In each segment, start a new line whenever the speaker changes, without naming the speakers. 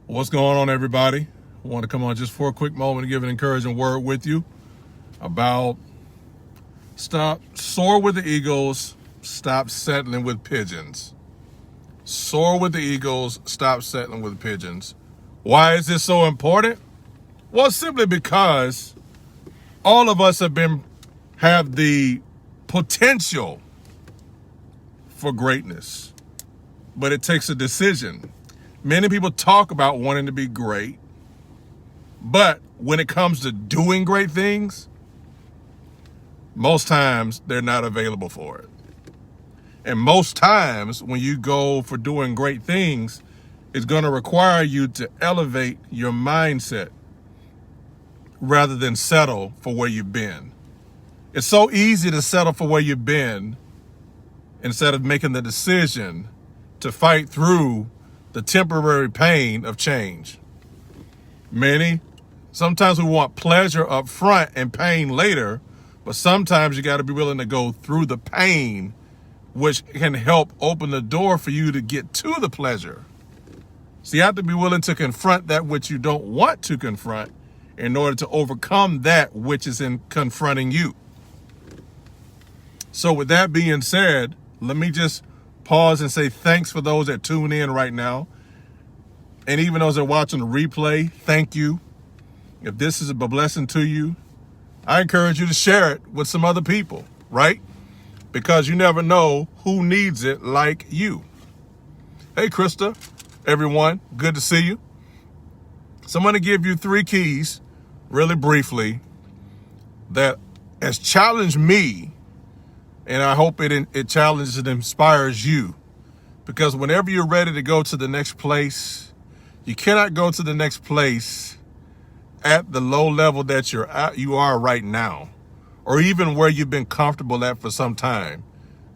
What's going on, everybody? I want to come on just for a quick moment and give an encouraging word with you about stop, soar with the eagles, stop settling with pigeons. Soar with the eagles, stop settling with pigeons. Why is this so important? Well, simply because all of us have the potential for greatness, but it takes a decision. Many people talk about wanting to be great, but when it comes to doing great things, most times they're not available for it. And most times when you go for doing great things, it's going to require you to elevate your mindset rather than settle for where you've been. It's so easy to settle for where you've been instead of making the decision to fight through the temporary pain of change. Sometimes we want pleasure up front and pain later, but sometimes you got to be willing to go through the pain, which can help open the door for you to get to the pleasure. So you have to be willing to confront that which you don't want to confront in order to overcome that which is in confronting you. So with that being said, let me just pause and say thanks for those that tune in right now. And even those that are watching the replay, thank you. If this is a blessing to you, I encourage you to share it with some other people, right? Because you never know who needs it like you. Hey, Krista, everyone, good to see you. So I'm going to give you 3 keys, really briefly, that has challenged me, and I hope it challenges and inspires you. Because whenever you're ready to go to the next place, you cannot go to the next place at the low level that you are right now, or even where you've been comfortable at for some time.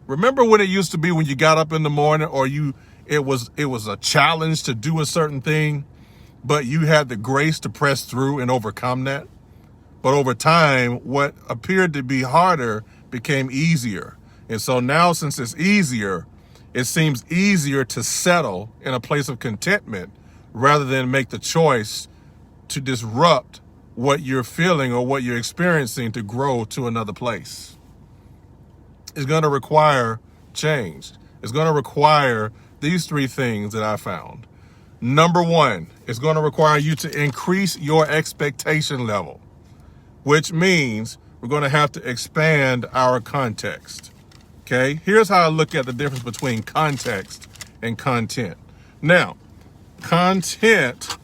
Remember when it used to be when you got up in the morning, or it was a challenge to do a certain thing, but you had the grace to press through and overcome that? But over time, what appeared to be harder became easier. And so now, since it's easier, it seems easier to settle in a place of contentment rather than make the choice to disrupt what you're feeling or what you're experiencing to grow to another place. It's going to require change. It's going to require these 3 things that I found. Number 1, it's going to require you to increase your expectation level, which means we're going to have to expand our context. Okay, here's how I look at the difference between context and content. Now, content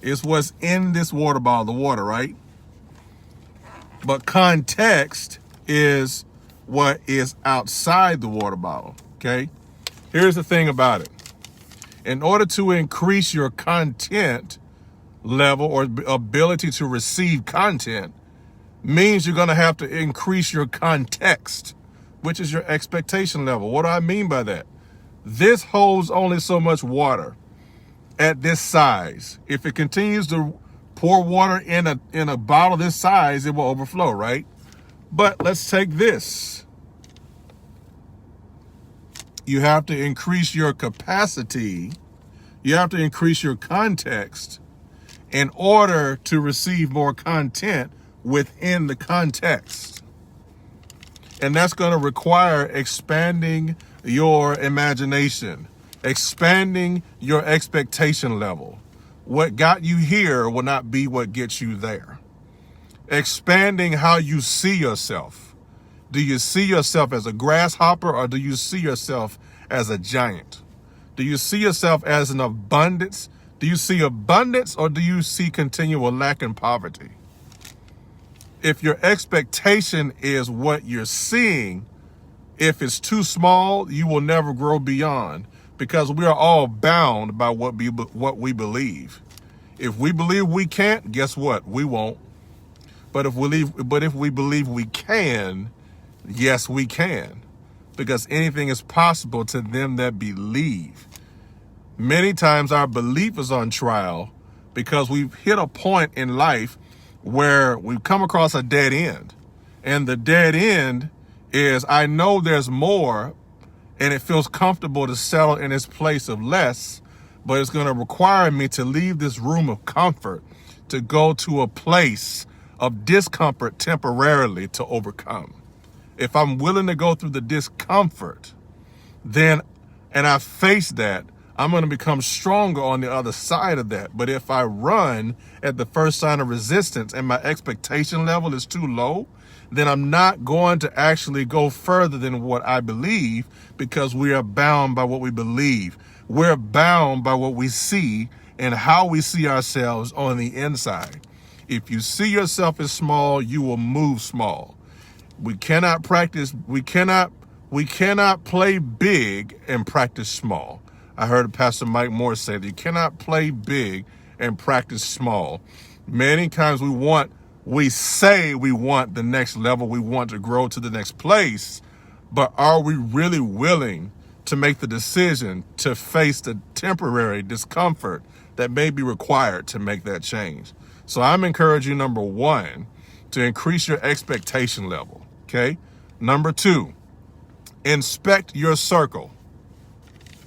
is what's in this water bottle, the water, right? But context is what is outside the water bottle, okay? Here's the thing about it. In order to increase your content level or ability to receive content means you're going to have to increase your context, which is your expectation level. What do I mean by that? This holds only so much water at this size. If it continues to pour water in a bottle this size, it will overflow, right? But let's take this. You have to increase your capacity. You have to increase your context in order to receive more content within the context. And that's going to require expanding your imagination, expanding your expectation level. What got you here will not be what gets you there. Expanding how you see yourself. Do you see yourself as a grasshopper, or do you see yourself as a giant? Do you see yourself as an abundance? Do you see abundance, or do you see continual lack and poverty? If your expectation is what you're seeing, if it's too small, you will never grow beyond, because we are all bound by what we believe. If we believe we can't, guess what? We won't. But if we believe we can, yes, we can, because anything is possible to them that believe. Many times our belief is on trial because we've hit a point in life where we've come across a dead end. And the dead end is, I know there's more, and it feels comfortable to settle in this place of less, but it's going to require me to leave this room of comfort to go to a place of discomfort temporarily to overcome. If I'm willing to go through the discomfort, then, and I face that, I'm going to become stronger on the other side of that. But if I run at the first sign of resistance and my expectation level is too low, then I'm not going to actually go further than what I believe, because we are bound by what we believe. We're bound by what we see and how we see ourselves on the inside. If you see yourself as small, you will move small. We cannot play big and practice small. I heard Pastor Mike Moore say that you cannot play big and practice small. Many times we say we want the next level, we want to grow to the next place, but are we really willing to make the decision to face the temporary discomfort that may be required to make that change? So I'm encouraging, number one, to increase your expectation level, okay? Number two, inspect your circle.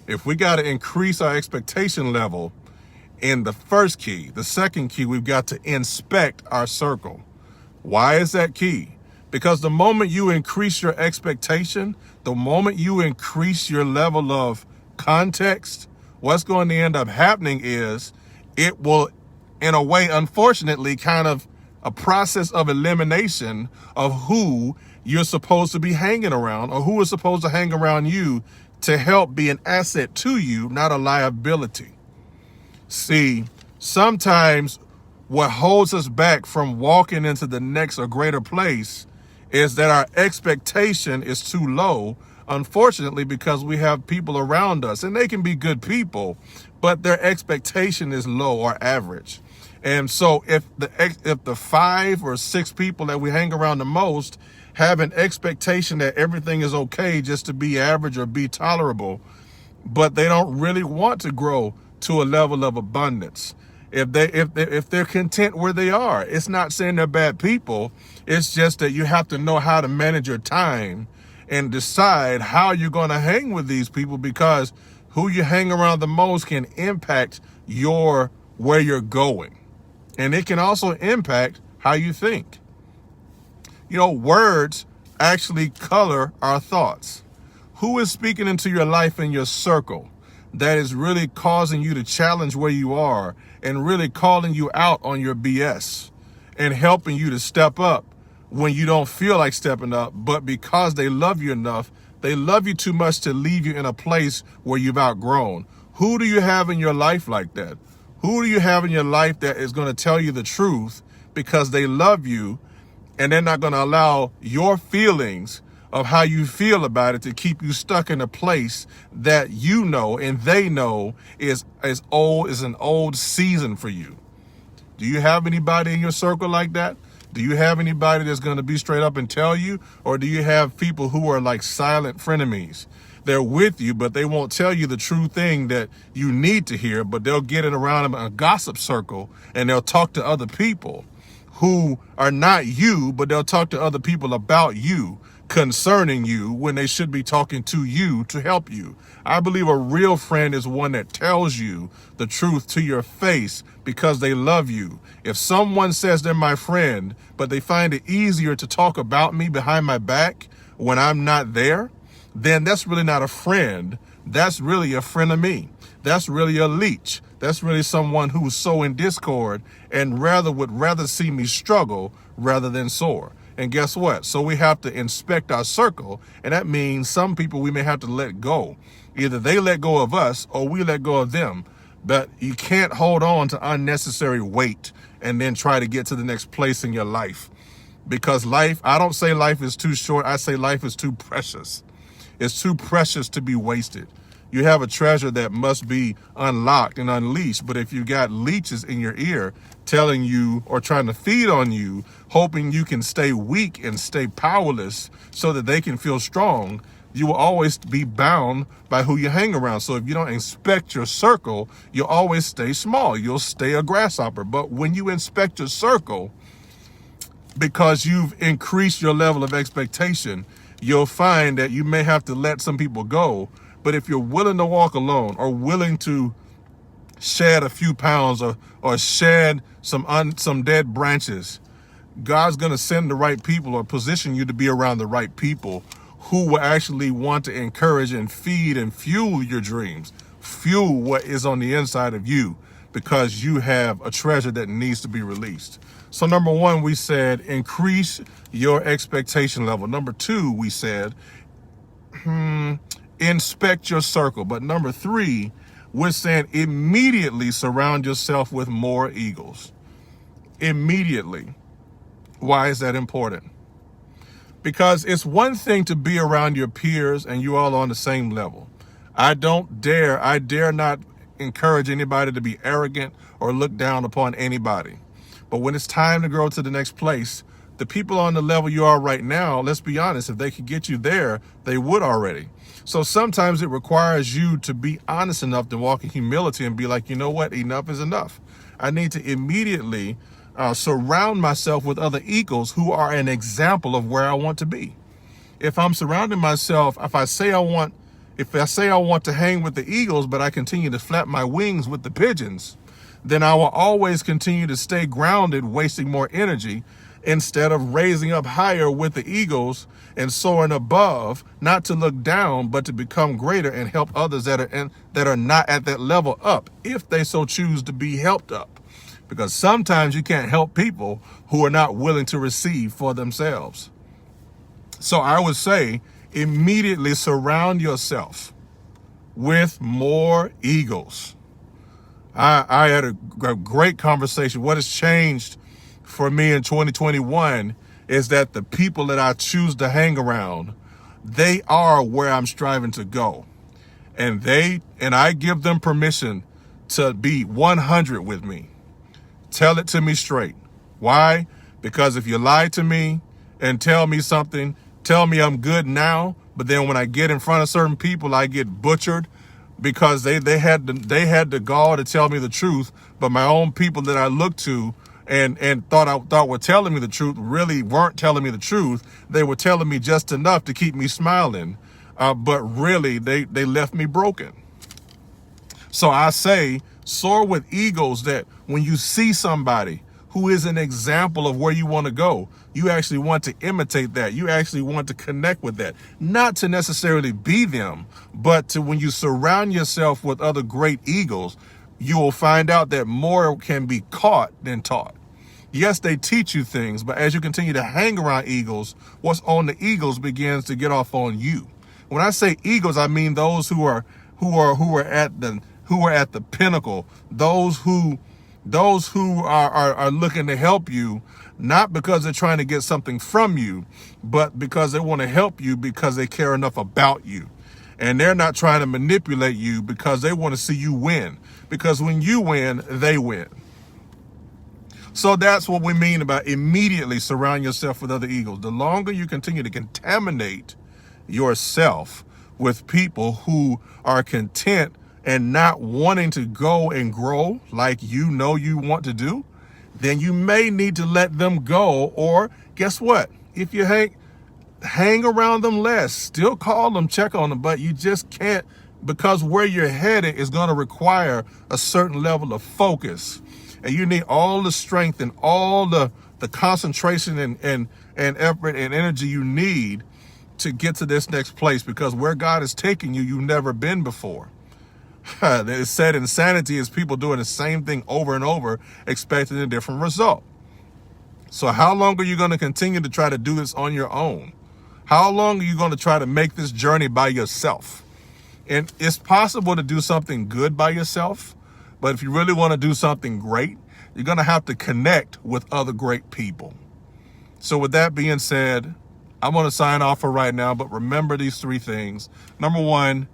If we got to increase our expectation level in the first key, the second key, we've got to inspect our circle. Why is that key? Because the moment you increase your expectation, the moment you increase your level of context, what's going to end up happening is it will, in a way, unfortunately, kind of a process of elimination of who you're supposed to be hanging around, or who is supposed to hang around you to help be an asset to you, not a liability. See, sometimes what holds us back from walking into the next or greater place is that our expectation is too low, unfortunately, because we have people around us, and they can be good people, but their expectation is low or average. And so if the 5 or 6 people that we hang around the most have an expectation that everything is okay just to be average or be tolerable, but they don't really want to grow to a level of abundance, if they're content where they are, it's not saying they're bad people. It's just that you have to know how to manage your time and decide how you're going to hang with these people, because who you hang around the most can impact where you're going. And it can also impact how you think. You know, words actually color our thoughts. Who is speaking into your life in your circle that is really causing you to challenge where you are and really calling you out on your BS and helping you to step up when you don't feel like stepping up, but because they love you enough, they love you too much to leave you in a place where you've outgrown? Who do you have in your life like that? Who do you have in your life that is going to tell you the truth because they love you, and they're not going to allow your feelings of how you feel about it to keep you stuck in a place that you know and they know is an old season for you? Do you have anybody in your circle like that? Do you have anybody that's going to be straight up and tell you? Or do you have people who are like silent frenemies? They're with you, but they won't tell you the true thing that you need to hear, but they'll get it around in a gossip circle, and they'll talk to other people who are not you, but they'll talk to other people about you, concerning you, when they should be talking to you to help you. I believe a real friend is one that tells you the truth to your face because they love you. If someone says they're my friend, but they find it easier to talk about me behind my back when I'm not there, then that's really not a friend. That's really a frenemy. That's really a leech. That's really someone who's so in discord and would rather see me struggle rather than soar. And guess what? So we have to inspect our circle, and that means some people we may have to let go. Either they let go of us or we let go of them. But you can't hold on to unnecessary weight and then try to get to the next place in your life. Because life, I don't say life is too short. I say life is too precious. It's too precious to be wasted. You have a treasure that must be unlocked and unleashed. But if you got leeches in your ear telling you or trying to feed on you, hoping you can stay weak and stay powerless so that they can feel strong, you will always be bound by who you hang around. So if you don't inspect your circle, you'll always stay small. You'll stay a grasshopper. But when you inspect your circle, because you've increased your level of expectation, you'll find that you may have to let some people go. But if you're willing to walk alone or willing to shed a few pounds or shed some dead branches. God's going to send the right people or position you to be around the right people who will actually want to encourage and feed and fuel your dreams, fuel what is on the inside of you, because you have a treasure that needs to be released. So number one, we said, increase your expectation level. Number two, we said, inspect your circle. But number three, we're saying immediately surround yourself with more eagles. Immediately. Why is that important? Because it's one thing to be around your peers and you all on the same level. I dare not encourage anybody to be arrogant or look down upon anybody. But when it's time to grow to the next place, the people on the level you are right now, let's be honest, if they could get you there, they would already. So sometimes it requires you to be honest enough to walk in humility and be like, you know what, enough is enough. I need to immediately surround myself with other eagles who are an example of where I want to be. If I'm surrounding myself, if I say I want to hang with the eagles, but I continue to flap my wings with the pigeons, then I will always continue to stay grounded, wasting more energy instead of raising up higher with the eagles and soaring above, not to look down, but to become greater and help others that are not at that level up, if they so choose to be helped up. Because sometimes you can't help people who are not willing to receive for themselves. So I would say immediately surround yourself with more eagles. I had a great conversation. What has changed for me in 2021 is that the people that I choose to hang around, they are where I'm striving to go. And I give them permission to be 100 with me. Tell it to me straight. Why? Because if you lie to me and tell me something, tell me I'm good now, but then when I get in front of certain people, I get butchered because they had the gall to tell me the truth, but my own people that I looked to and thought were telling me the truth really weren't telling me the truth. They were telling me just enough to keep me smiling, but really they left me broken. So I say, soar with eagles, that when you see somebody who is an example of where you want to go, you actually want to imitate that. You actually want to connect with that. Not to necessarily be them, but to, when you surround yourself with other great eagles, you will find out that more can be caught than taught. Yes, they teach you things, but as you continue to hang around eagles, what's on the eagles begins to get off on you. When I say eagles, I mean those who are at the pinnacle, those who are looking to help you, not because they're trying to get something from you, but because they want to help you because they care enough about you. And they're not trying to manipulate you because they want to see you win. Because when you win, they win. So that's what we mean about immediately surround yourself with other eagles. The longer you continue to contaminate yourself with people who are content and not wanting to go and grow like you know you want to do, then you may need to let them go. Or guess what? If you hang around them less, still call them, check on them, but you just can't, because where you're headed is going to require a certain level of focus. And you need all the strength and all the concentration and effort and energy you need to get to this next place, because where God is taking you, you've never been before. It's said insanity is people doing the same thing over and over, expecting a different result. So how long are you going to continue to try to do this on your own? How long are you going to try to make this journey by yourself? And it's possible to do something good by yourself, but if you really want to do something great, you're going to have to connect with other great people. So with that being said, I'm going to sign off for right now, but remember these three things. Number one,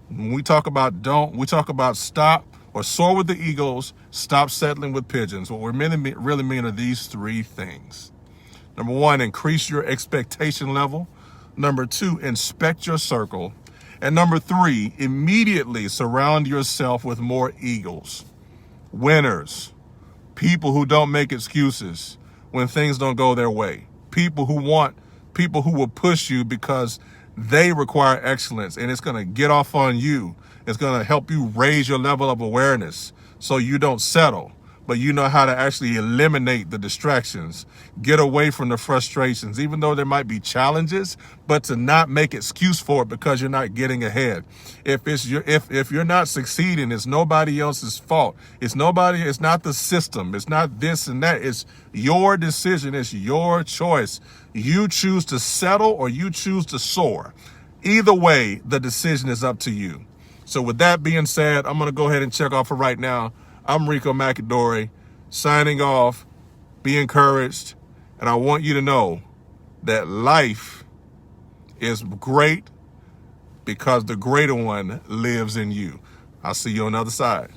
when we talk about stop or soar with the eagles, stop settling with pigeons. What we really mean are these three things. Number one, increase your expectation level. Number two, inspect your circle. And number three, immediately surround yourself with more eagles, winners, people who don't make excuses when things don't go their way, people who will push you because they require excellence, and it's going to get off on you It's going to help you raise your level of awareness so you don't settle, but you know how to actually eliminate the distractions, get away from the frustrations, even though there might be challenges, but to not make excuse for it because you're not getting ahead. If you're not succeeding, it's nobody else's fault. It's not the system. It's not this and that. It's your decision. It's your choice. You choose to settle or you choose to soar. Either way, the decision is up to you. So with that being said, I'm going to go ahead and check off for right now. I'm Rico McAdory, signing off. Be encouraged. And I want you to know that life is great because the greater one lives in you. I'll see you on the other side.